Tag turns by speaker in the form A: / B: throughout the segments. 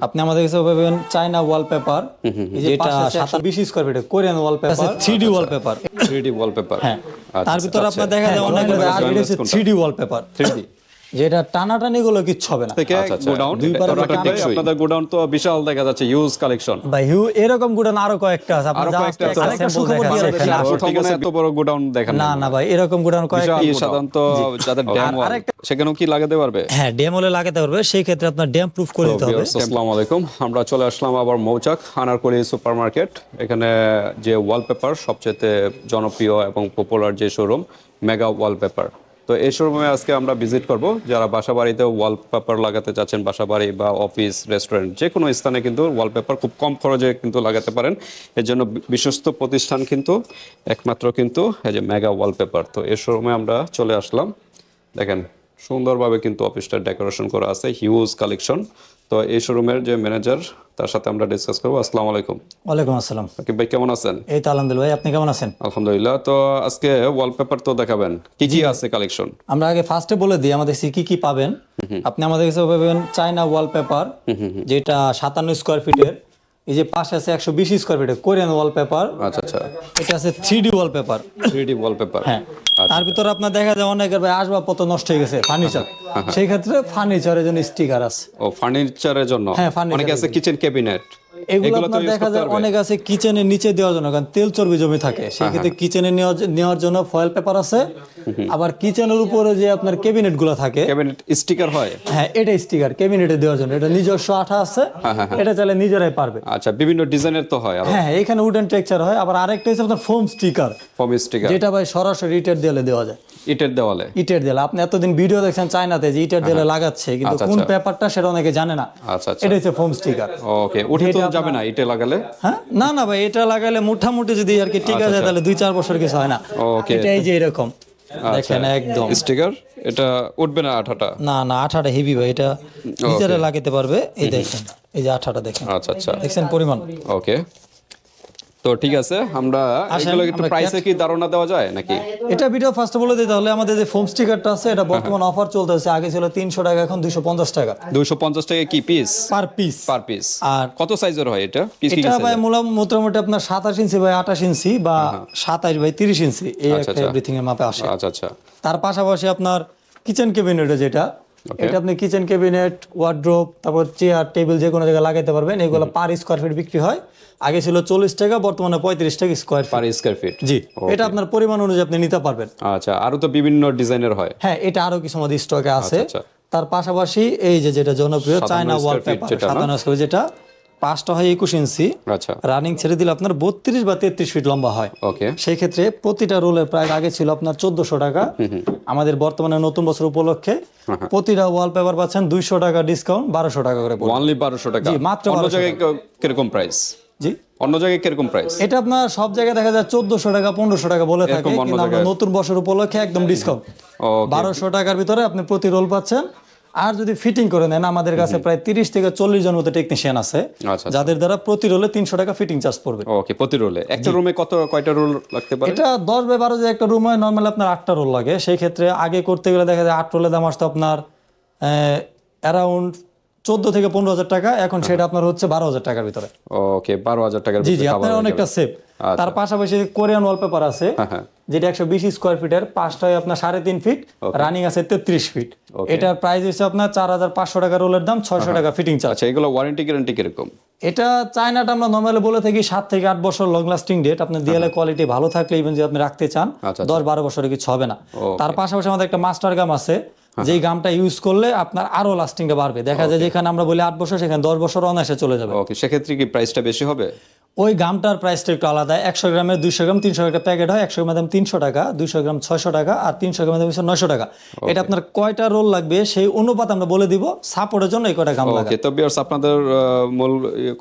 A: আপনি আমাদের কাছে পাবেন চায়না ওয়ালপেপার, যেটা 27 স্কয়ার ফিটের Korean wallpaper, 3D wallpaper.
B: 3D wallpaper.
A: হ্যাঁ, তার ভিতরে আপনার দেখা যায় অনেক 3D ওয়ালপেপার,
B: 3D
A: যেটা টানাটানি গুলো কিচ্ছু হবে না।
B: থেকে গোডাউন, আপনাদের গোডাউন তো বিশাল দেখা যাচ্ছে, হিউজ কালেকশন।
A: ভাই এরকম গোডাউন আরো কয়েকটা আছে, আপনার
B: আরেকটা সুখবর দিয়ে ঠিক আছে, এত বড় গোডাউন দেখেন
A: না ভাই, এরকম গোডাউন কয়েকটা
B: সাধারণত যাদের ড্যাম ওয়াল সেখানেও কি লাগাতে পারবে?
A: হ্যাঁ, ড্যাম ওয়ালে লাগাতে পারবে, সেই ক্ষেত্রে আপনার ড্যাম প্রুফ করে দিতে হবে।
B: আসসালামু আলাইকুম, আমরা চলে আসলাম আবার মৌচাক আনারকলি সুপারমার্কেট। এখানে যে ওয়ালপেপার সবচেয়ে জনপ্রিয় এবং পপুলার যে শোরুম, মেগা ওয়ালপেপার। তো এই শোরুমে আজকে আমরা ভিজিট করব। যারা বাসাবাড়িতে ওয়ালপেপার লাগাতে চাচ্ছেন, বাসাবাড়ি বা অফিস, রেস্টুরেন্ট, যে কোনো স্থানে কিন্তু ওয়ালপেপার খুব কম খরচে কিন্তু লাগাতে পারেন। এর জন্য বিশ্বস্ত প্রতিষ্ঠান কিন্তু একমাত্র কিন্তু এই যে মেগা ওয়ালপেপার। তো এই শোরুমে আমরা চলে আসলাম। দেখেন সুন্দরভাবে কিন্তু অফিসটা ডেকোরেশন করা আছে, হিউজ কালেকশন। তো এই শোরুমের যে ম্যানেজার, তার সাথে আমরা ডিসকাস করবো। আসসালামু আলাইকুম।
A: ওয়ালাইকুম আসসালাম।
B: ওকে ভাই, কেমন আছেন?
A: এই তো আলহামদুলিল্লাহ ভাই, আপনি কেমন আছেন?
B: আলহামদুলিল্লাহ। তো আজকে ওয়ালপেপার তো দেখাবেন, কি কি আছে কালেকশন?
A: আমরা আগে ফার্স্টে বলে দিই আমাদের কি কি পাবেন। আপনি আমাদের কাছে পাবেন চায়না ওয়ালপেপার, যেটা 57 স্কয়ার ফিটের। এই যে পাশে আছে 120 স্কয়ার ফিটের কোরিয়ান ওয়ালপেপার।
B: আচ্ছা,
A: এটা আছে 3D ওয়ালপেপার।
B: 3D wallpaper.
A: হ্যাঁ, তার ভিতরে আপনার দেখা যায় অনেকের ভাই আসবাবপত্র নষ্ট হয়ে গেছে, ফার্নিচার, সেই ক্ষেত্রে ফার্নিচারের জন্য স্টিকার আছে।
B: ও, ফার্নিচারের জন্য।
A: হ্যাঁ,
B: অনেকে আছে কিচেন ক্যাবিনেট,
A: এগুলো আপনার দেখা যায় অনেক আছে কিচেনের নিচে দেওয়ার জন্য, কারণ তেল চর্বি জমে থাকে, সেই ক্ষেত্রে কিচেনে নেওয়ার জন্য ফয়েল পেপার আছে। আবার কিচেনের উপরে যে আপনার ক্যাবিনেট গুলো থাকে,
B: ক্যাবিনেট স্টিকার হয়।
A: হ্যাঁ, এটা স্টিকার ক্যাবিনেটে দেওয়ার জন্য, এটা নিজস্ব আঠা আছে, এটা চাইলে নিজেরাই পারবে।
B: আচ্ছা, বিভিন্ন ডিজাইনের তো হয়।
A: হ্যাঁ, এখানে উডেন টেক্সচার হয়। আবার আরেকটা হচ্ছে আপনার ফোম স্টিকার, যেটা ভাই সরাসরি ইটের দেয়ালে দেওয়া যায়।
B: ইটের দেওয়ালে? ইটের
A: দেয়ালে। আপনি এতদিন ভিডিও দেখছেন চায়নাতে যে ইটের দেয়ালে লাগাচ্ছে, কিন্তু কোন পেপারটা সেটা অনেকে জানে না। এটা হচ্ছে ফোম স্টিকার।
B: ওকে, উঠে তো যাবে না ইটে লাগালে?
A: হ্যাঁ, না ভাই, এটা লাগালে মোটামুটি যদি আর কি টিকা যায় তাহলে 2-4 বছর কিছু হয় না।
B: ওকে,
A: এটাই যে এরকম দেখেন একদম
B: স্টিকার, এটা উঠবে না আঠাটা?
A: না, আঠাটা হেভি ভাই, এটা নিজেরা লাগাতে পারবে। এই দেখেন, এই যে আঠাটা দেখেন।
B: আচ্ছা,
A: দেখছেন পরিমাণ।
B: ওকে, তো ঠিক আছে, আমরা এগুলো একটু প্রাইসে কি ধারণা দেওয়া যায় নাকি?
A: এটা ভিডিও ফার্স্টে বলে দিই তাহলে। আমাদের যে ফোম স্টিকারটা আছে, এটা বর্তমানে অফার চলতেছে। আগে ছিল 300 টাকা, এখন 250 টাকা।
B: 250 টাকা কি পিস?
A: Per piece.
B: আর কত সাইজের হয় এটা?
A: এটা ভাই মোটামুটি আপনার 27 ইঞ্চি বাই 28 ইঞ্চি বা 27 বাই 30 ইঞ্চি, এই একটা এভরিথিং এর মাপে আসে।
B: আচ্ছা।
A: তার পাশাপাশি আপনার কিচেন ক্যাবিনেট, যেটা এটা আপনি কিচেন ক্যাবিনেট, ওয়ার্ড্রোব, তারপর চেয়ার, টেবিল যে কোনো জায়গায় লাগাতে পারবেন। এগুলো পার স্কয়ার ফিট বিক্রি হয়। আগে ছিল 40 টাকা, বর্তমানে 35 টাকা স্কয়ার ফিট। জি, এটা আপনার পরিমাণ অনুযায়ী আপনি নিতে পারবেন।
B: আচ্ছা, আরো তো বিভিন্ন ডিজাইনের হয়।
A: হ্যাঁ, এটা আরো কিছু আমাদের স্টকে আছে। তার পাশাপাশি এই যে যেটা জনপ্রিয় চায়না ওয়ালপেপার 57 স্কয়ার, যেটা পাঁচটা হয় 21 ইঞ্চি, রানিং ছেড়ে দিলে আপনার 32 বা 33 ফিট লম্বা হয়। সেই ক্ষেত্রে প্রতিটা রোলের প্রাইস আগে ছিল আপনার 1400 টাকা। আমাদের বর্তমানে নতুন বছর উপলক্ষে প্রতিটা ওয়ালপেপার পাচ্ছেন 200 টাকা ডিসকাউন্ট, 1200 টাকা করে।
B: অনলি 1200 টাকা?
A: জি, মাত্র।
B: অন্য জায়গায় কিরকম প্রাইস?
A: জি,
B: অন্য জায়গায় কিরকম প্রাইস?
A: এটা আপনার সব জায়গায় দেখা যায় 1400 টাকা, 1500 টাকা বলে থাকে, কিন্তু আমরা নতুন বছর উপলক্ষে একদম ডিসকাউন্ট 1200 টাকার ভিতরে আপনি প্রতি রোল পাচ্ছেন। আর যদি ফিটিং করে নেন, আমাদের কাছে প্রায় 30 থেকে 40 জন মতো টেকনিশিয়ান আছে, যাদের দ্বারা প্রতি রোলে 300 টাকা ফিটিং চার্জ পড়বে।
B: ওকে, প্রতি রোলে? একটা রুমে কয়টা রোল লাগতে পারে?
A: এটা 10 বাই 12 যে একটা রুম হয়, নরমালি আপনার 8টা রোল লাগে। সেই ক্ষেত্রে আগে করতে গেলে দেখা যায় 8 রোলের দাম আসতো আপনার অ্যারাউন্ড 14 থেকে 15,000 টাকা। এখন সেটা আপনার হচ্ছে 12,000 টাকার ভিতরে।
B: ওকে, 12,000 টাকার
A: ভিতরে। জি, আপনার অনেকটা সেভ। তার পাশাপাশি কোরিয়ান ওয়ালপেপার আছে, যেটা 120 স্কয়ার ফিটের, পাঁচটা হয় আপনার 3.5 ফিট, রানিং আছে 33 ফিট। এটার প্রাইস হচ্ছে আপনার 4500 টাকা রোলের দাম, 600 টাকা ফিটিং চার্জ।
B: আচ্ছা, এগুলো ওয়ারেন্টি গ্যারান্টি কিরকম?
A: এটা চায়নাটা আমরা নরমালি বলে থাকি 7 থেকে 8 বছর লং লাস্টিং ডেট। আপনার দেয়ালে কোয়ালিটি ভালো থাকলে ইভেন যদি আপনি রাখতে চান 10-12 বছরে কিছু হবে না। তার পাশাপাশি আমাদের একটা মাস্টার গাম আছে, যেই গামটা ইউজ করলে আপনার আরো লাস্টিংটা বাড়বে। দেখা যায় যেখানে আমরা বলি 8 বছর, সেখানে 10 বছর অনায়াসে চলে যাবে।
B: ওকে, সেক্ষেত্রে কি প্রাইসটা বেশি হবে?
A: ওই গামটার প্রাইসটা একটু আলাদা। 100 গ্রামের 200 গ্রাম 300 টাকা প্যাকেট হয়। 100 গ্রামের দাম 300 টাকা, 200 গ্রাম 600 টাকা, আর 300 গ্রামের দাম 900 টাকা। এটা আপনার কয়টা রোল লাগবে সেই অনুপাত আমরা বলে দিব। সাপোর্টের জন্য এই কয়টা গাম লাগবে।
B: ওকে, তো ভিউয়ার্স, আপনাদের মূল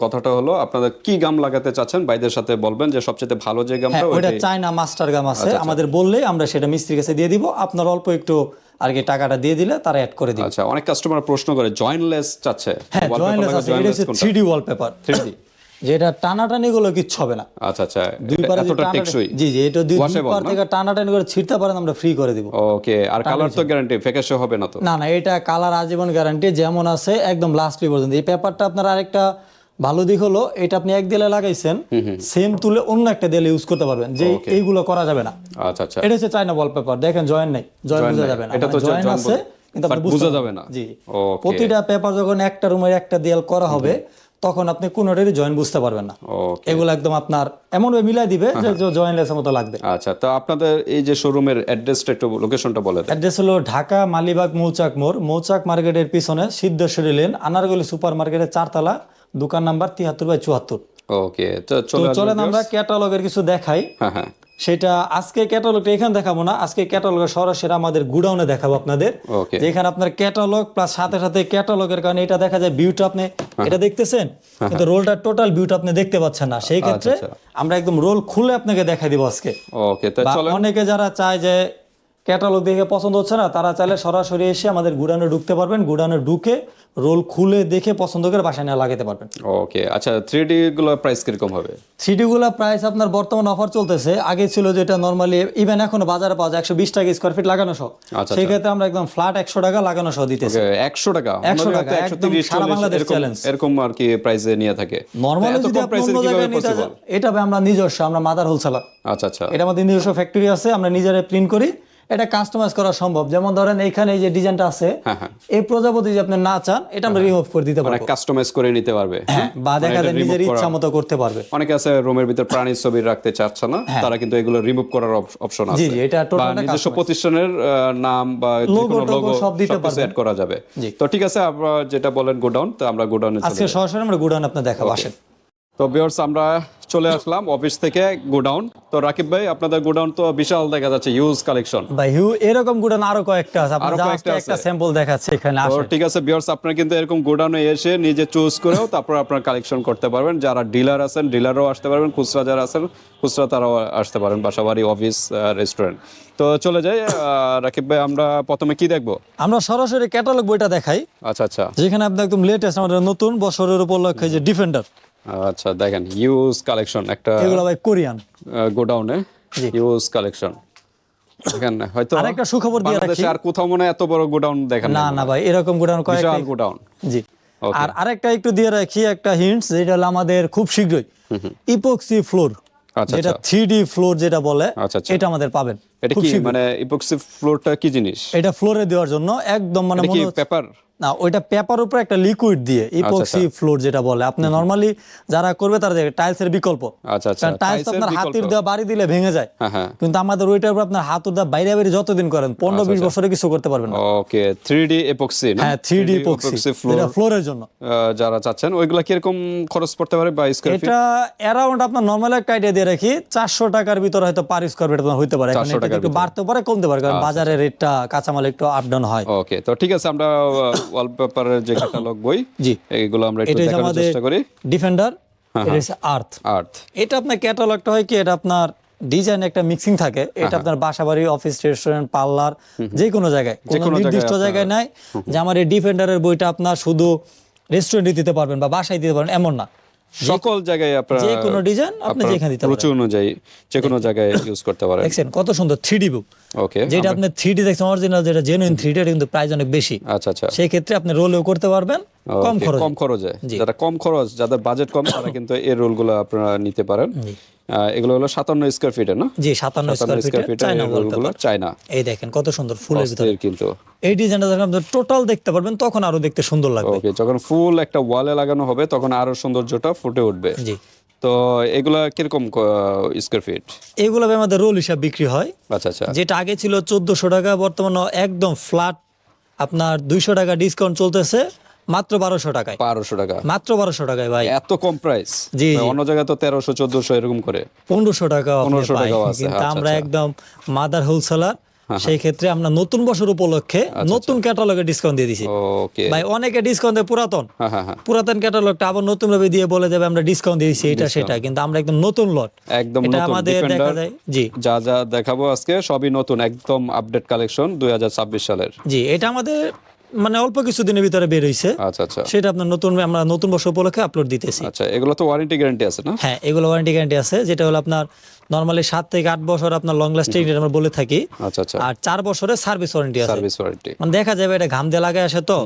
B: কথাটা হলো আপনাদের কি গাম লাগাতে চাচ্ছেন, ভাইদের সাথে বলবেন যে সবচেয়ে ভালো যে গামটা।
A: ওটা চায়না মাস্টার গাম আছে, আমাদের বললেই আমরা সেটা মিস্ত্রির কাছে দিয়ে দিব। আপনার অল্প একটু আর কি টাকাটা দিয়ে দিলে তারা অ্যাড করে দিবে।
B: আচ্ছা, অনেক কাস্টমার প্রশ্ন করে জয়েন্টলেস চাচ্ছে।
A: হ্যাঁ, জয়েন্টলেস আছে। এটা হচ্ছে 3D ওয়ালপেপার।
B: 3D
A: যে এটা টানাটানি গুলো কিচ্ছু হবে না।
B: আচ্ছা আচ্ছা,
A: দুই পারে
B: এতটা টেকসই।
A: জি জি, এটা দুই পার থেকে টানাটানি করে ছিড়তে পারেন, আমরা ফ্রি করে দিব।
B: ওকে, আর কালার তো গ্যারান্টি ফ্যাকাশে হবে না তো?
A: না না, এটা কালার আজীবন গ্যারান্টি, যেমন আছে একদম লাস্ট পর্যন্ত। এই পেপারটা আপনার আরেকটা ভালো দিক হলো, এটা আপনি এক দেয়ালে লাগাইছেন, সেম তুলে অন্য একটা দেয়ালে ইউজ করতে পারবেন, যে এইগুলো করা যাবে না।
B: আচ্ছা আচ্ছা,
A: এটা হচ্ছে চায়না ওয়ালপেপার, দেখেন জয়েন নাই, জয়েন বোঝা যাবে না।
B: এটা তো
A: জয়েন আছে কিন্তু আপনি
B: বোঝা যাবে না।
A: জি, প্রতিটা পেপার যখন একটা রুমের একটা দেয়াল করা হবে তখন আপনি কোনোটারই জয়েন বুঝতে পারবেন না। এগুলো একদম আপনার এমন ভাবে মিলাই দিবে যে জয়েনলেসের মতো লাগবে।
B: আচ্ছা, তো আপনাদের এই যে শোরুমের অ্যাড্রেসটা একটু লোকেশনটা বলে দেন।
A: অ্যাড্রেস হলো ঢাকা মালিবাগ মৌচাক মোড়, মৌচাক মার্কেটের পিছনে সিদ্ধেশ্বরী লেন, আনারগলি সুপার মার্কেটের 4 তলা, দোকান নাম্বার 73/74।
B: ওকে, তো
A: চলেন আমরা ক্যাটালগের কিছু দেখাই।
B: হ্যাঁ হ্যাঁ,
A: সেটা আজকে ক্যাটালগটা এখানে দেখাবো না, আজকে ক্যাটালগের সরাসরি আমাদের গুডাউনে দেখাবো আপনাদের। যেখানে আপনার ক্যাটালগ প্লাস সাথে সাথে ক্যাটালগের কারণে এটা দেখা যায় ভিউটা আপনি এটা দেখতেছেন কিন্তু রোলটা টোটাল ভিউটা আপনি দেখতে পাচ্ছেন না, সেই ক্ষেত্রে আমরা একদম রোল খুলে আপনাকে দেখাই দিব আজকে।
B: ওকে, তো চলেন।
A: অনেকে যারা চায় যে ক্যাটালগ দেখে পছন্দ হচ্ছে না, তারা চাইলে সরাসরি এসে আমাদের গুডাউনে ঢুকতে পারবেন, গুডাউনে ঢুকে রোল খুলে দেখে পছন্দ করে বাসায় নিয়ে লাগাতে পারবেন।
B: ওকে, আচ্ছা, 3D গুলো প্রাইস কিরকম হবে?
A: 3D গুলো প্রাইস আপনার বর্তমান অফার চলতেছে, আগে ছিল যেটা নরমালি ইভেন এখনো বাজারে পাওয়া যায় 120 টাকা স্কয়ার ফিট লাগানো সহ। সেই ক্ষেত্রে আমরা একদম ফ্ল্যাট 100 টাকা লাগানো সহ দিতেছি।
B: 100 টাকা,
A: 100 টাকা, একদম সারা বাংলাদেশ চ্যালেঞ্জ
B: এরকম আর কি প্রাইসে নিয়ে থাকে।
A: নরমালি যদি আপনি অন্য জায়গায় নিতে যান, এটা আমরা নিজস্ব, আমরা মাদার হোলসেলার।
B: আচ্ছা আচ্ছা,
A: এটা আমাদের নিজস্ব ফ্যাক্টরি আছে, আমরা নিজেরা প্রিন্ট করি, এটা কাস্টমাইজ করা সম্ভব। যেমন ধরেন এইখানে এই যে ডিজাইনটা আছে, এই প্রজাপতি যদি আপনি না চান, এটা আমরা রিমুভ করে দিতে পারবো,
B: মানে কাস্টমাইজ করে নিতে পারবে।
A: বা দেখা যায় নিজের ইচ্ছা মতো করতে পারবে।
B: অনেকে আছে রুমের ভিতর প্রাণীর ছবি রাখতে চাচ্ছে না, তারা কিন্তু এগুলো রিমুভ করার অপশন আছে।
A: জি জি, এটা টোটালটা
B: নিজস্ব প্রতিষ্ঠানের নাম বা লোগো
A: সব দিতে পারবে,
B: সেট করা যাবে। তো ঠিক আছে, আপনারা যেটা বলেন গোডাউন, তো আমরা গোডাউনে
A: আজকে সরাসরি আমরা গোডাউন আপনি দেখাবো, আসেন।
B: তো ভিউয়ার্স, আমরা চলে আসলাম অফিস থেকে গোডাউন। তো রাকিব ভাই, আপনাদের গোডাউন তো বিশাল দেখা যাচ্ছে, হিউজ কালেকশন।
A: ভাই এরকম গোডাউন আরো কয়েকটা আছে, আপনারা জাস্ট একটা স্যাম্পল দেখাচ্ছি এখানে।
B: তো ঠিক আছে ভিউয়ার্স, আপনারা কিন্তু এরকম গোডাউনে এসে নিজে চুজ করেও তারপর আপনারা কালেকশন করতে পারবেন। যারা ডিলার আছেন, ডিলারও আসতে পারবেন, খুচরা যারা আছেন, খুচরা তারাও আসতে পারেন, বাসাবাড়ি, অফিস, রেস্টুরেন্ট। তো চলে যাই রাকিব ভাই, আমরা প্রথমে কি দেখবো?
A: আমরা সরাসরি ক্যাটালগ বইটা দেখাই।
B: আচ্ছা আচ্ছা,
A: যেখানে আপনি একদম লেটেস্ট আমাদের নতুন বছরের উপলক্ষে যে ডিফেন্ডার।
B: আচ্ছা, দেখেন হিউজ কালেকশন, একটা
A: এগুলো ভাই কোরিয়ান
B: গোডাউনে হিউজ কালেকশন। দেখেন, হয়তো
A: আরেকটা সুখবর দিয়ে রাখি,
B: আর কোথাও মনে এত বড় গোডাউন দেখেন
A: না না ভাই, এরকম গোডাউন কয়েকটা,
B: বিশাল গোডাউন।
A: জি। আর আরেকটা একটু দিয়ে রাখি, একটা হিন্টস, যেটা হলো আমাদের খুব শীঘ্রই ইপক্সি ফ্লোর, যেটা 3D ফ্লোর যেটা বলে, এটা আমাদের পাবেন।
B: এটা কি মানে ইপক্সি ফ্লোরটা কি জিনিস?
A: এটা ফ্লোরে দেওয়ার জন্য একদম মানে
B: পেপার
A: না, ওইটা পেপার উপরে একটা লিকুইড দিয়ে ইপক্সি ফ্লোর যেটা বলে। আপনি নরমালি যারা করবে তারা টাইলসের বিকল্প।
B: আচ্ছা আচ্ছা,
A: টাইলস আপনার হাতের দেওয়া বাড়ি দিলে ভেঙে যায়, কিন্তু আমাদের ওইটার উপর আপনার হাত দেওয়া বাইরে বাইরে যতদিন করেন 15-20 বছরে কিছু করতে পারবেন না।
B: ওকে, 3D ইপক্সি না?
A: হ্যাঁ, 3D ইপক্সি ফ্লোর, এটা ফ্লোরের জন্য
B: যারা চাচ্ছেন। ওইগুলা কি এরকম খরচ পড়তে পারে বা স্কয়ার ফিট?
A: এটা অ্যারাউন্ড আপনার নরমাল একটা আইডিয়া দিয়ে রাখি, 400 টাকার ভিতরে হয়তো পার স্কয়ার ফিট হইতে পারে। এখন এটা একটু বাড়তে পারে, কমতে পারে, কারণ বাজারের রেটটা কাঁচামাল একটু আপ ডাউন হয়।
B: ওকে, তো ঠিক আছে, আমরা ওয়ালপেপারের যে ক্যাটালগ বই, জি, এগুলো আমরা একটু দেখানোর চেষ্টা করি।
A: ডিফেন্ডার, এটা হচ্ছে আর্থ। এটা আপনার ক্যাটালগটা হয় কি, এটা আপনার ডিজাইন একটা মিক্সিং থাকে, এটা আপনার বাসাবাড়ি, অফিস, রেস্টুরেন্ট, পার্লার, যে কোনো জায়গায়, কোনো নির্দিষ্ট জায়গায় নাই যে আমার এই ডিফেন্ডারের বইটা আপনার শুধু রেস্টুরেন্টে দিতে পারবেন বা বাসায় দিতে পারবেন, এমন না।
B: সকল জায়গায় আপনারা
A: যে কোনো ডিজাইন আপনি যেখানে দিতে পারেন,
B: রুচি অনুযায়ী যে কোনো জায়গায় ইউজ করতে পারেন।
A: দেখছেন কত সুন্দর 3D বুক।
B: ওকে,
A: যেটা আপনি 3D দেখছেন অরিজিনাল, যেটা জেনুইন 3D, এটা কিন্তু প্রাইস অনেক বেশি।
B: আচ্ছা আচ্ছা,
A: সেই ক্ষেত্রে আপনি রোলও করতে পারবেন কম খরচে।
B: যারা কম খরচ, যাদের বাজেট কম, তারা কিন্তু এই রোলগুলো আপনারা নিতে পারেন। এগুলো হলো 57 স্কয়ার ফিটের না?
A: জি, 57 স্কয়ার ফিটের চায়না ওয়ালপেপার।
B: চায়না,
A: এই দেখেন কত সুন্দর ফুলের ভিতরে
B: কিন্তু
A: এই ডিজাইনটা যখন আপনি টোটাল দেখতে পারবেন তখন আরো দেখতে সুন্দর লাগবে।
B: ওকে, যখন ফুল একটা ওয়ালে লাগানো হবে তখন আরো সৌন্দর্যটা ফুটে উঠবে।
A: জি।
B: তো এগুলা কিরকম স্কয়ার ফিট?
A: এগুলো আমাদের রোল হিসাব বিক্রি হয়।
B: আচ্ছা আচ্ছা,
A: যেটা আগে ছিল 1400 টাকা, বর্তমানে একদম ফ্ল্যাট আপনার 200 টাকা ডিসকাউন্ট চলতেছে, মাত্র 1200 টাকায়।
B: 1200 টাকা,
A: মাত্র 1200 টাকায় ভাই,
B: এত কম প্রাইস?
A: জি,
B: অন্য জায়গায় তো 1300-1400 এরকম করে,
A: 1500 টাকা
B: 1500 টাকাও আছে।
A: কিন্তু আমরা একদম মাদার হোলসেলার, সেই ক্ষেত্রে আমরা নতুন বছর উপলক্ষে নতুন ক্যাটালগে ডিসকাউন্ট দিয়ে দিছি।
B: ওকে
A: ভাই, অনেকে ডিসকাউন্ট দেয় পুরাতন ক্যাটালগটা আবার নতুন ভাবে দিয়ে বলে যাবে আমরা ডিসকাউন্ট দিয়েছি এটা সেটা, কিন্তু আমরা একদম নতুন লট,
B: একদম
A: এটা
B: নতুন
A: আমাদের দেখা যায়। জি,
B: যা যা দেখাবো আজকে সবই নতুন, একদম আপডেট কালেকশন 2026 সালের।
A: জি, এটা আমাদের মানে অল্প কিছুদিনের ভিতরে বের হইছে।
B: আচ্ছা আচ্ছা।
A: সেটা আপনার আমরা নতুন বর্ষ উপলক্ষে আপলোড দিতেছি।
B: আচ্ছা, এগুলো তো ওয়ারেন্টি গ্যারান্টি আছে না?
A: হ্যাঁ, এগুলো ওয়ারেন্টি গ্যারান্টি আছে, যেটা হলো আপনার নরমালি 7 থেকে 8 বছর আপনার লং লাস্টিং আমরা বলে থাকি।
B: আচ্ছা আচ্ছা।
A: আর 4 বছরের সার্ভিস ওয়ারেন্টি আছে।
B: সার্ভিস ওয়ারেন্টি
A: মানে দেখা যাবে এটা ঘাম দিয়ে লাগায় আসে, তো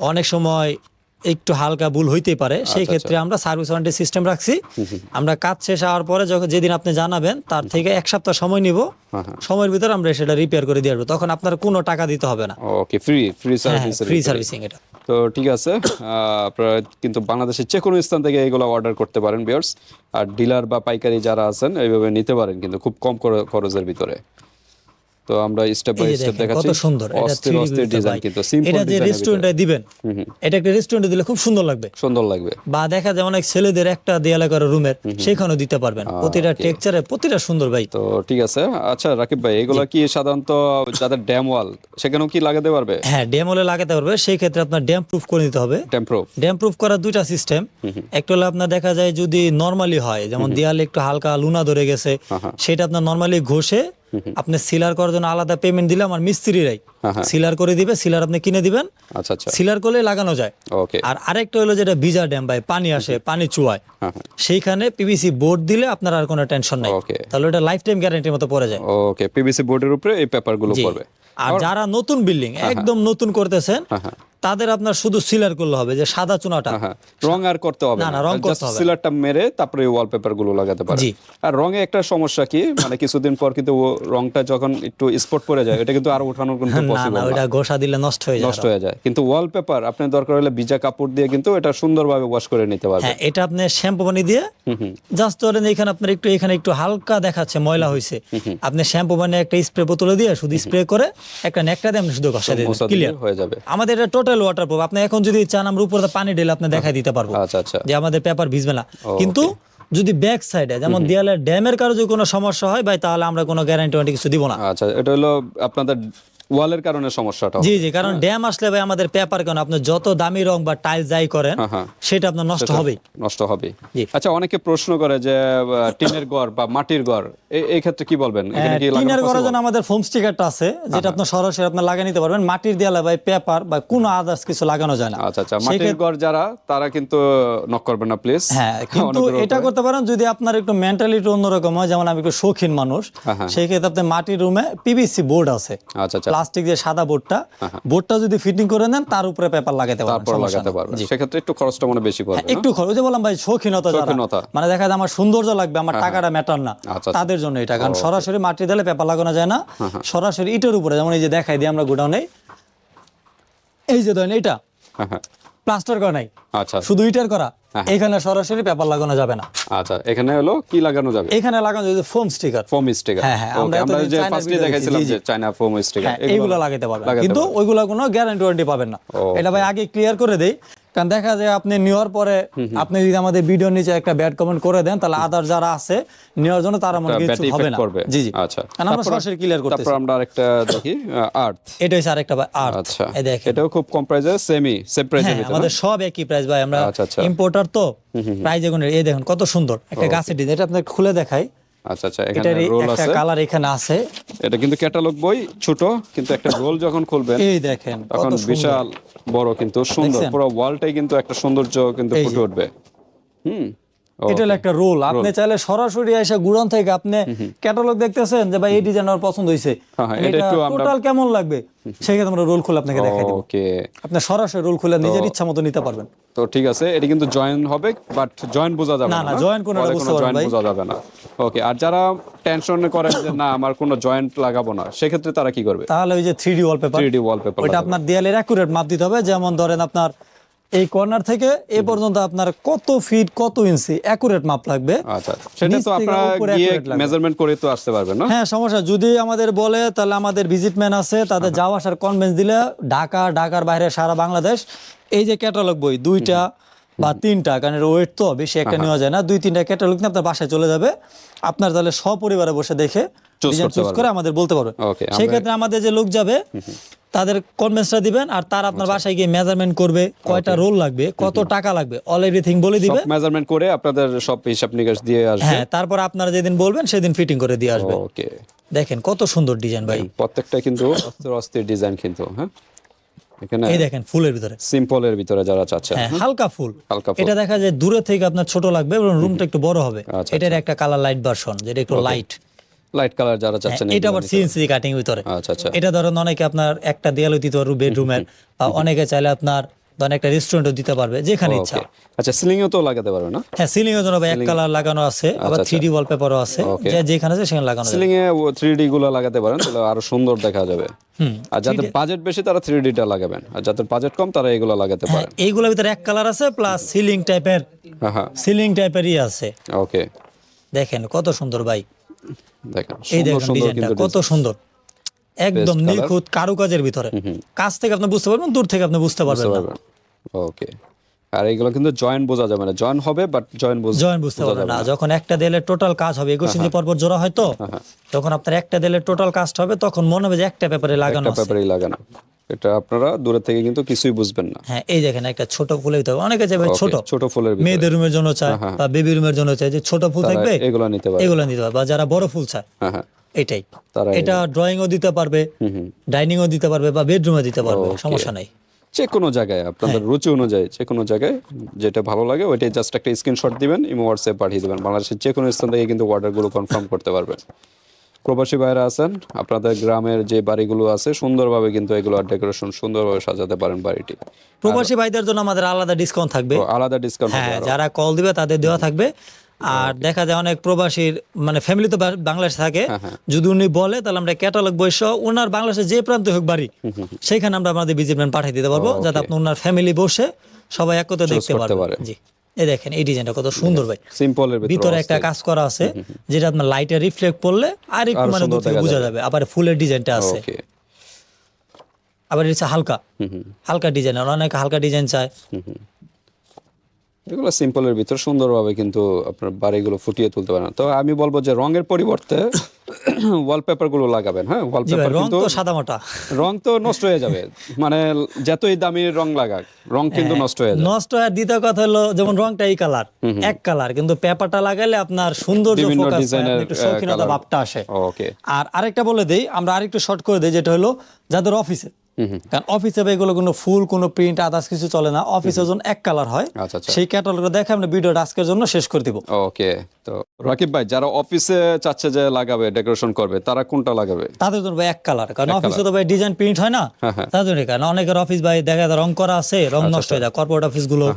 A: অনেক সময় একটু হালকা ভুল হইতেই পারে, সেই ক্ষেত্রে আমরা সার্ভিস ওয়ারেন্টি সিস্টেম রাখছি। আমরা কাজ শেষ হওয়ার পরে যেদিন আপনি জানাবেন তার থেকে 1 সপ্তাহ সময় নিব, সময়ের ভিতরে আমরা সেটা রিপেয়ার করে দিয়ে আসবো, তখন আপনার কোনো টাকা দিতে হবে না।
B: ওকে, ফ্রি সার্ভিস।
A: ফ্রি সার্ভিসিং এটা।
B: তো ঠিক আছে, আপনারা কিন্তু বাংলাদেশের যে কোনো স্থান থেকে এগুলো অর্ডার করতে পারেন ভিউয়ার্স। আর ডিলার বা পাইকারি যারা আছেন এইভাবে নিতে পারেন কিন্তু খুব কম খরচের ভিতরে। তো আমরা স্টেপ বাই স্টেপ দেখাচ্ছি।
A: কত সুন্দর এটা,
B: অস্থির ডিজাইন, কিন্তু সিম্পল
A: এটা যে
B: ডিজাইন।
A: রেস্টুরেন্টে দিবেন, এটা একটা রেস্টুরেন্টে দিলে খুব সুন্দর লাগবে।
B: সুন্দর লাগবে।
A: বা দেখা যায় অনেক ছেলেদের একটা দেয়ালে করা রুমের, সেখানেও দিতে পারবেন। প্রতিটা টেক্সচারে প্রতিটা সুন্দর ভাই।
B: তো ঠিক আছে। আচ্ছা রাকিব ভাই, এগুলা কি সাধারণত যাদের ড্যাম ওয়াল সেখানেও কি লাগাতে পারবে?
A: হ্যাঁ, ড্যাম ওয়ালে লাগাতে পারবে। সেই ক্ষেত্রে আপনার ড্যাম প্রুফ করে নিতে হবে। ড্যাম প্রুফ করার দুইটা সিস্টেম। একটা হলো আপনার দেখা যায় যদি নরমালি হয়, যেমন দেয়ালে একটু হালকা লুনা ধরে গেছে, সেটা আপনার নরমালি ঘষে আপনি সিলার করার জন্য আলাদা পেমেন্ট দিলে আমার মিস্ত্রিরাই সিলার করে দিবে। সিলার আপনি কিনে দিবেন,
B: আচ্ছা আচ্ছা,
A: সিলার করলে লাগানো যায়।
B: ওকে।
A: আর আরেকটা হলো যেটা ভিজা ড্যাম ভাই, পানি আসে, পানি চুয়ায়, সেইখানে পিভিসি বোর্ড দিলে আপনার আর কোনো টেনশন নাই। তাহলে এটা লাইফ টাইম গ্যারান্টির মতো পড়ে যায়।
B: ওকে, পিভিসি বোর্ডের উপরে এই পেপারগুলো পড়বে।
A: আর যারা নতুন বিল্ডিং একদম নতুন করতেছেন, তাদের আপনার শুধু সিলার করলে হবে, যে সাদা চুনাটা
B: রং আর করতে হবে
A: না, রং করতে হবে।
B: সিলারটা মেরে তারপরে ওয়ালপেপার গুলো লাগাতে পারে। আর রঙে একটা সমস্যা কি, মানে কিছুদিন পর কিন্তু রংটা যখন একটু স্পট পড়ে যায়, এটা কিন্তু আর ওঠানোর কোনো পসিবল না,
A: ওটা ঘষা দিলে নষ্ট হয়ে যায়।
B: কিন্তু ওয়ালপেপার আপনি দরকার হলে ভিজা কাপড় দিয়ে কিন্তু এটা সুন্দরভাবে ওয়াশ করে নিতে পারবেন।
A: হ্যাঁ, এটা আপনি শ্যাম্পু পানি দিয়ে জাস্ট ধরেন এখানে আপনার এখানে একটু হালকা দেখাচ্ছে ময়লা হয়েছে, আপনি শ্যাম্পু পানি একটা স্প্রে বোতলে দিয়ে শুধু স্প্রে করে একটা নেকটা দিয়ে আপনি শুধু ঘষা দিয়ে ক্লিয়ার
B: হয়ে যাবে।
A: আমাদের এটা টোটাল ওয়াটারপ্রুফ। আপনি এখন যদি চান আমরা উপরে পানি ঢেলে আপনি দেখাই দিতে পারবো যে আমাদের পেপার ভিজবে না। কিন্তু যদি ব্যাক সাইডে যেমন দেয়ালের ড্যামের কারণে যদি কোনো সমস্যা হয় ভাই, তাহলে আমরা কোনো গ্যারান্টি কিছু দিব না।
B: আচ্ছা, এটা হলো আপনাদের ওয়ালের কারণে সমস্যাটা।
A: জি, কারণ ড্যাম আসলে ভাই আমাদের পেপার কেন, আপনি যত দামি রং বা টাইল যাই করেন সেটা আপনার নষ্ট হবে।
B: আচ্ছা, অনেকে প্রশ্ন করে যে টিনের ঘর বা মাটির ঘর, এই ক্ষেত্রে কি বলবেন?
A: টিনের ঘরের জন্য আমাদের ফোম স্টিকারটা আছে, যেটা আপনি সরাসরি আপনি লাগিয়ে নিতে পারবেন। মাটির দেয়ালে ভাই পেপার বা কোনো আদার্স কিছু লাগানো যায় না।
B: আচ্ছা, মাটির ঘর যারা, তারা কিন্তু নক করবেন না প্লিজ।
A: হ্যাঁ, কিন্তু এটা করতে পারেন যদি আপনার একটু মেন্টালিটি অন্যরকম হয়, যেমন আমি একটু শৌখিন মানুষ, সেই ক্ষেত্রে আপনি মাটির রুমে পিভিসি বোর্ড আছে, প্লাস্টিক যে সাদা বোর্ডটা যদি ফিটিং করে নেন, তার উপরে পেপার লাগাতে পারবেন।
B: সেক্ষেত্রে একটু খরচটা মনে বেশি পড়বে।
A: একটু খরচ, যে বললাম ভাই শৌখিনতা, মানে দেখা যায় আমার সৌন্দর্য লাগবে, আমার টাকাটা ম্যাটার না, তাদের জন্য এটা। কারণ সরাসরি মাটি দিলে পেপার লাগানো যায় না, সরাসরি ইটের উপরে, যেমন এই যে দেখাই দিই আমরা গোডাউনে, এই যে ধরেন এটা প্লাস্টার করা নাই, শুধু ইটের করা, এখানে সরাসরি পেপার লাগানো যাবে না।
B: আচ্ছা, এখানে হলো কি লাগানো যাবে?
A: এখানে লাগানো যাবে ফোম স্টিকার।
B: হ্যাঁ, আমরা যে ফার্স্টে দেখাইছিলাম যে চায়না ফোম স্টিকার,
A: এইগুলো লাগাতে পারবেন, কিন্তু ওইগুলো কোনো গ্যারান্টি ওয়ারেন্টি পাবেন না। এটা ভাই আগে ক্লিয়ার করে দেই, কারণ দেখা যায় আপনি নেওয়ার পরে আপনি যদি আমাদের ভিডিওর নিচে একটা ব্যাড কমেন্ট করে দেন, তাহলে আদার যারা আছে নেওয়ার জন্য তারা মনে কিছু হবে না। জি। আচ্ছা, আমরা সরাসরি ক্লিয়ার করতেছি।
B: তারপর আমরা আরেকটা দেখি, আর্থ।
A: এটা হচ্ছে আরেকটা আর্থ।
B: আচ্ছা, এই দেখেন, এটাও খুব কম প্রাইসে, সেম প্রাইসে ভিতরে।
A: আমাদের সব একই প্রাইস ভাই, আমরা ইম্পোর্টার তো প্রাইস এগুলো। এই দেখুন কত সুন্দর একটা গাছের ডিজাইন, এটা আপনাকে খুলে দেখাই।
B: আচ্ছা, এখানে রোল আছে,
A: একটা কালার এখানে আছে।
B: এটা কিন্তু ক্যাটালগ বই ছোট, কিন্তু একটা রোল যখন খুলবেন,
A: এই দেখেন
B: তখন বিশাল বড়, কিন্তু সুন্দর, পুরো ওয়ালটাই কিন্তু একটা সৌন্দর্য কিন্তু ফুটে উঠবে।
A: এটা হলো একটা রোল। আপনি চাইলে সরাসরি এসে গুড়ান থেকে আপনি ক্যাটালগ দেখতেছেন যে ভাই এই ডিজাইন আমার পছন্দ হইছে, এটা টোটাল কেমন লাগবে, সেক্ষেত্রে আমরা রোল খুলে আপনাকে দেখাই দেব।
B: ওকে,
A: আপনি সরাসরি রোল খুলে নিজের ইচ্ছা মতো নিতে পারবেন।
B: তো ঠিক আছে, এটা কিন্তু জয়েন হবে, বাট জয়েন বোঝা যাবে না।
A: না, জয়েন কোনটা বুঝতে পারবেন ভাই,
B: বোঝা যাবে না। ওকে, আর যারা টেনশন করেন যে না আমার কোনো জয়েন্ট লাগাবো না, সেক্ষেত্রে তারা কি করবে?
A: তাহলে ওই যে 3D ওয়ালপেপার, ওটা আপনার দেয়ালের অ্যাকুরেট মাপ দিতে হবে। যেমন ধরেন আপনার এই কর্নার থেকে এ পর্যন্ত আপনার কত ফিট কত ইঞ্চি অ্যাকুরেট মাপ লাগবে।
B: আচ্ছা, সেটা তো আপনারা গিয়ে মেজারমেন্ট করে তো আসতে পারবেন না?
A: হ্যাঁ, সমস্যা যদি আমাদের বলে, তাহলে আমাদের ভিজিট ম্যান আছে, তাদের যাওয়া আসার কনভেন্স দিলে ঢাকার বাইরে সারা বাংলাদেশ, এই যে ক্যাটালগ বই 2টা বা 3টা, কারণ ওয়েট তো বেশি একটা নেওয়া যায় না, 2-3টা ক্যাটালগ নিয়ে আপনার বাসায় চলে যাবে। আপনার তাহলে সপরিবারে বসে দেখে চুজ করে আমাদের বলতে পারবে। সেই ক্ষেত্রে আমাদের যে লোক যাবে তাদের কনভেন্সটা দিবেন, আর তার আপনার বাসায় গিয়ে মেজারমেন্ট করবে, কয়টা রোল লাগবে, কত টাকা লাগবে, অল এভরিথিং বলে দিবে।
B: মেজারমেন্ট করে আপনাদের সব হিসাব নিকাশ দিয়ে আসবে।
A: হ্যাঁ, তারপর আপনারা যেদিন বলবেন সেদিন ফিটিং করে দিয়ে আসবে।
B: ওকে, দেখেন
A: কত সুন্দর ডিজাইন ভাই,
B: প্রত্যেকটা কিন্তু অস্থির ডিজাইন কিন্তু। হ্যাঁ, এখানে
A: এই দেখেন ফুলের ভিতরে,
B: সিম্পলের ভিতরে যারা চাচ্ছেন,
A: হ্যাঁ হালকা ফুল,
B: হালকা ফুল।
A: এটা দেখা যায় দূরে থেকে আপনার ছোট লাগবে এবং রুমটা একটু বড় হবে।
B: আচ্ছা,
A: এটার একটা কালার লাইট ভার্সন, যেটা একটু লাইট
B: কালার যারা চাচ্ছেন,
A: এটা আবার সিএনসি কাটিং ভিতরে।
B: আচ্ছা।
A: এটা ধরেন অনেকে আপনার একটা দেয়ালে দিতে পারবে বেডরুমের, বা অনেকে চাইলে আপনার ধরেন একটা রেস্টুরেন্টও দিতে পারবে, যেখানে ইচ্ছা।
B: আচ্ছা, সিলিং এও তো লাগাতে পারবে না?
A: হ্যাঁ, সিলিং এর জন্য এক কালার লাগানো আছে, আবার 3D ওয়ালপেপারও আছে, যে যেখানে আছে সেখানে লাগানো যাবে।
B: সিলিং এ 3D গুলো লাগাতে পারেন, তাহলে আরো সুন্দর দেখা যাবে। আর যাদের বাজেট বেশি তারা 3D টা লাগাবেন, আর যাদের বাজেট কম তারা এগুলো লাগাতে পারেন।
A: এইগুলোর ভিতরে এক কালার আছে, প্লাস সিলিং টাইপেরই আছে।
B: ওকে,
A: দেখেন কত সুন্দর ভাই,
B: দেখেন
A: এই দেখেন ডিজাইনটা কত সুন্দর, একদম নিখুঁত কারুকাজের ভিতরে। কাছ থেকে আপনি বুঝতে পারবেন, দূর থেকে আপনি বুঝতে পারবেন না।
B: ওকে, আর এইগুলো কিন্তু জয়েন্ট বোঝা যাবে না, জয়েন্ট হবে বাট জয়েন্ট
A: বুঝতে পারবেন না। যখন একটা দেয়ালের টোটাল কাজ হবে 21 ইঞ্চি পর জোড়া হয়, তো তখন আপনার একটা দেয়ালের টোটাল কাজটা হবে, তখন মনে হবে যে একটা পেপারে লাগানো আছে।
B: পেপারেই লাগানো, এটা আপনারা দূরে থেকে কিন্তু কিছুই বুঝবেন না।
A: হ্যাঁ, এই দেখেন একটা ছোট ফুলের ভিতরে, অনেকে চাইবে
B: ছোট ফুলের ভিতরে
A: মেয়েদের রুমের জন্য চায়, বা বেবি রুমের জন্য চায় যে ছোট ফুল থাকবে,
B: এগুলো নিতে পারবে,
A: বা যারা বড় ফুল চায় এটাই, এটা ড্রয়িংও দিতে পারবে, ডাইনিংও দিতে পারবে, বা বেডরুমে দিতে পারবে, সমস্যা নাই।
B: যে কোনো জায়গায় আপনাদের রুচি অনুযায়ী যে কোনো জায়গায় যেটা ভালো লাগে ওইটাই জাস্ট একটা স্ক্রিনশট দিবেন, ইমো হোয়াটসঅ্যাপ পাঠিয়ে দিবেন। বাংলাদেশের যে কোনো স্থান থেকে কিন্তু অর্ডারগুলো কনফার্ম করতে পারবেন। প্রবাসী ভাইরা আছেন, আপনাদের গ্রামের যে বাড়িগুলো আছে সুন্দরভাবে কিন্তু এগুলো ডেকোরেশন সুন্দরভাবে সাজাতে পারেন বাড়িটি।
A: প্রবাসী ভাইদের জন্য আমাদের আলাদা ডিসকাউন্ট থাকবে,
B: আলাদা ডিসকাউন্ট,
A: হ্যাঁ, যারা কল দিবে তাদের দেওয়া থাকবে। আর দেখা যায় অনেক প্রবাসীর মানে ফ্যামিলি তো বাংলাদেশে থাকে, যদি উনি বলে তাহলে আমরা ক্যাটালগ বই সহ ওনার বাংলাদেশে যে প্রান্তে হোক বাড়ি, সেখানে আমরা আমাদের ভিজিট প্ল্যান পাঠিয়ে দিতে পারবো, যাতে আপনি ওনার ফ্যামিলি বসে সবাই একত্রে দেখতে পারবে। জি, এই দেখেন এই ডিজাইনটা কত সুন্দর ভাই,
B: সিম্পলের
A: ভিতরে একটা কাজ করা আছে, যেটা আপনার লাইটে রিফ্লেক্ট করলে আর একটু মানে দূর থেকে বোঝা যাবে। আবার ফুলের ডিজাইনটা আছে, আবার এটা হালকা ডিজাইন, অনেক হালকা ডিজাইন চায়।
B: এগুলো সিম্পলের ভিতর সুন্দরভাবে কিন্তু আপনার বাড়িগুলো ফুটিয়ে তুলতে পারেন। তো আমি বলবো যে রঙের পরিবর্তে ওয়ালপেপার গুলো লাগাবেন। হ্যাঁ, ওয়ালপেপার কিন্তু
A: সাদামাটা
B: রং তো নষ্ট হয়ে যাবে, মানে যতই দামি রং লাগাক রং কিন্তু নষ্ট হয়ে যাবে।
A: নষ্ট হয়ে দ্বিতীয় কথা হলো, যেমন রংটা এই কালার, এক কালার, কিন্তু পেপারটা লাগালে আপনার সৌন্দর্য ফোকাস হয়, একটু শৌখিনতা ভাবটা আসে।
B: ওকে, আর
A: আরেকটা বলে দেই, আমরা আরেকটু শর্ট করে দেই, যেটা হলো যাদের অফিসে, কারণ অফিসে এগুলো কোনো ফুল কোনো প্রিন্ট আদার্স কিছু চলে না, অফিসের জন্য এক কালার হয়। সেই ক্যাটালগটা দেখে আমরা ভিডিওটা আজকের জন্য শেষ করে দিব।
B: ওকে, তো রাকিব ভাই যারা অফিসে চাচ্ছে যে লাগাবে ডেকোরেশন করবে, তারা কোনটা লাগাবে?
A: তাদের জন্য ভাই এক কালার, কারণ অফিসে তো ভাই ডিজাইন প্রিন্ট হয় না, তাদের জন্য। কারণ অনেকের অফিস ভাই দেখা যায় রং করা আছে, রং নষ্ট হয়ে যায়, কর্পোরেট অফিস গুলো,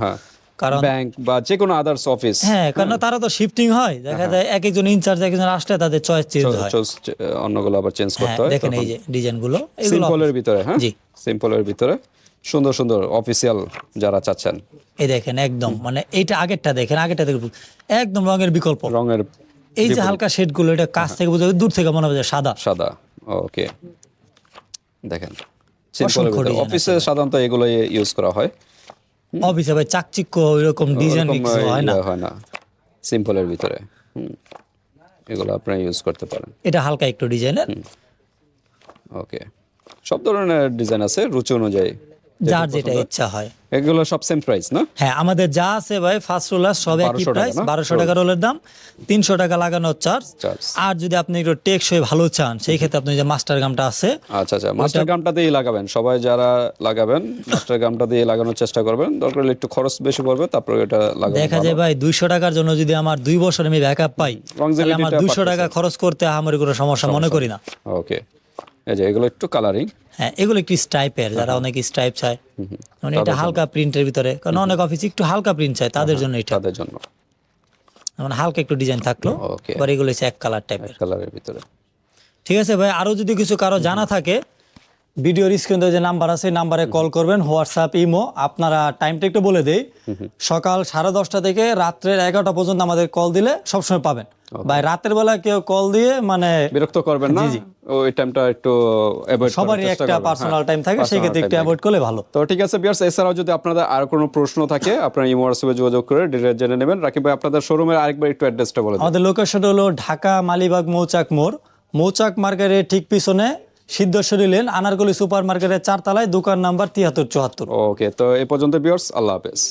A: কারণ
B: ব্যাংক বা যে কোনো আদার্স অফিস,
A: হ্যাঁ, কারণ তারা তো শিফটিং হয়, দেখা যায় এক একজন ইনচার্জ একজন আসলে তাদের চয়েস চেঞ্জ হয়,
B: অন্যগুলো আবার চেঞ্জ করতে হয়।
A: দেখেন এই যে ডিজাইন গুলো,
B: সিম্পলের ভিতরে, হ্যাঁ জি, সিম্পলের ভিতরে সুন্দর সুন্দর অফিসিয়াল যারা চাচ্ছেন,
A: এই দেখেন একদম মানে এইটা আগেরটা দেখেন, দেখুন একদম রঙের বিকল্প,
B: রঙের
A: এই যে হালকা শেড গুলো, এটা কাছ থেকে বোঝা যায়, দূর থেকে মনে হবে সাদা।
B: ওকে, দেখেন সিম্পলের ভিতরে অফিসে সাধারণত এগুলো ইউজ করা হয়।
A: অফিসে ভাই চাকচিক্য এরকম ডিজাইন
B: হয় না, সিম্পলের ভিতরে এগুলো আপনারা ইউজ করতে পারেন।
A: এটা হালকা একটু ডিজাইনের।
B: ওকে, সব ধরনের ডিজাইন আছে রুচি অনুযায়ী,
A: যার যেটা ইচ্ছা হয়।
B: এগুলো সব সেম প্রাইস না?
A: হ্যাঁ, আমাদের যা আছে ভাই ফার্স্ট রোলার সব একই প্রাইস, 1200 টাকা রোলের দাম, 300 টাকা লাগানো চার্জ। আর যদি আপনি একটু টেকসই ভালো চান, সেই ক্ষেত্রে আপনি যে মাস্টার গামটা আছে,
B: আচ্ছা মাস্টার গামটা দিয়ে লাগাবেন। সবাই যারা লাগাবেন মাস্টার গামটা দিয়ে লাগানোর চেষ্টা করবেন, দরকার হলে একটু খরচ বেশি পড়বে, তারপরে এটা লাগাবেন।
A: দেখা যায় ভাই 200 টাকার জন্য যদি আমার 2 বছর আমি ব্যাকআপ পাই, তাহলে আমার 200 টাকা খরচ করতে আমার কোনো সমস্যা মনে করি না।
B: ওকে, এই যে এগুলো একটু কালারিং,
A: হ্যাঁ, এগুলো একটু স্ট্রাইপের, যারা অনেক স্ট্রাইপ চায়, মানে এটা হালকা প্রিন্টের ভিতরে, কারণ অনেক অফিসে একটু হালকা প্রিন্ট চায়, তাদের জন্য এটা,
B: তাদের জন্য
A: মানে হালকা একটু ডিজাইন থাকলো। এবার এগুলো হচ্ছে এক কালার টাইপের,
B: কালারের ভিতরে।
A: ঠিক আছে ভাই, আরো যদি কিছু কারো জানা থাকে, ভিডিওর স্ক্রিনে যে নাম্বার আছে নাম্বারে কল করবেন, হোয়াটসঅ্যাপ, ইমো। আপনারা টাইমটা একটু বলে দেই, সকাল 10:30 থেকে রাত্রের 11টা পর্যন্ত আমাদের কল দিলে সবসময় পাবেন। ভাই রাতের বেলা কেউ কল দিয়ে মানে
B: বিরক্ত করবেন না, ওই টাইমটা একটু অ্যাভয়েড করার চেষ্টা করবেন।
A: সবারই একটা পার্সোনাল টাইম থাকে, সেই ক্ষেত্রে একটু অ্যাভয়েড করলে ভালো।
B: তো ঠিক আছে ভিউয়ার্স, এছাড়াও যদি আপনাদের আর কোনো প্রশ্ন থাকে আপনারা ইমো হোয়াটসঅ্যাপে যোগাযোগ করে ডিটেইলস জেনে নেবেন। রাকিব ভাই আপনাদের শোরুমের আরেকবার একটু অ্যাড্রেসটা বলে দিন।
A: আমাদের লোকেশনটা হলো ঢাকা মালিবাগ মৌচাক মোড়, মৌচাক মার্কেটের ঠিক পিছনে সিদ্ধেশ্বরী লেন, আনারকলি সুপার মার্কেটের 4 তলায়, দোকান নাম্বার 7374।
B: ওকে, তো এই পর্যন্ত ভিউয়ার্স, আল্লাহ হাফেজ।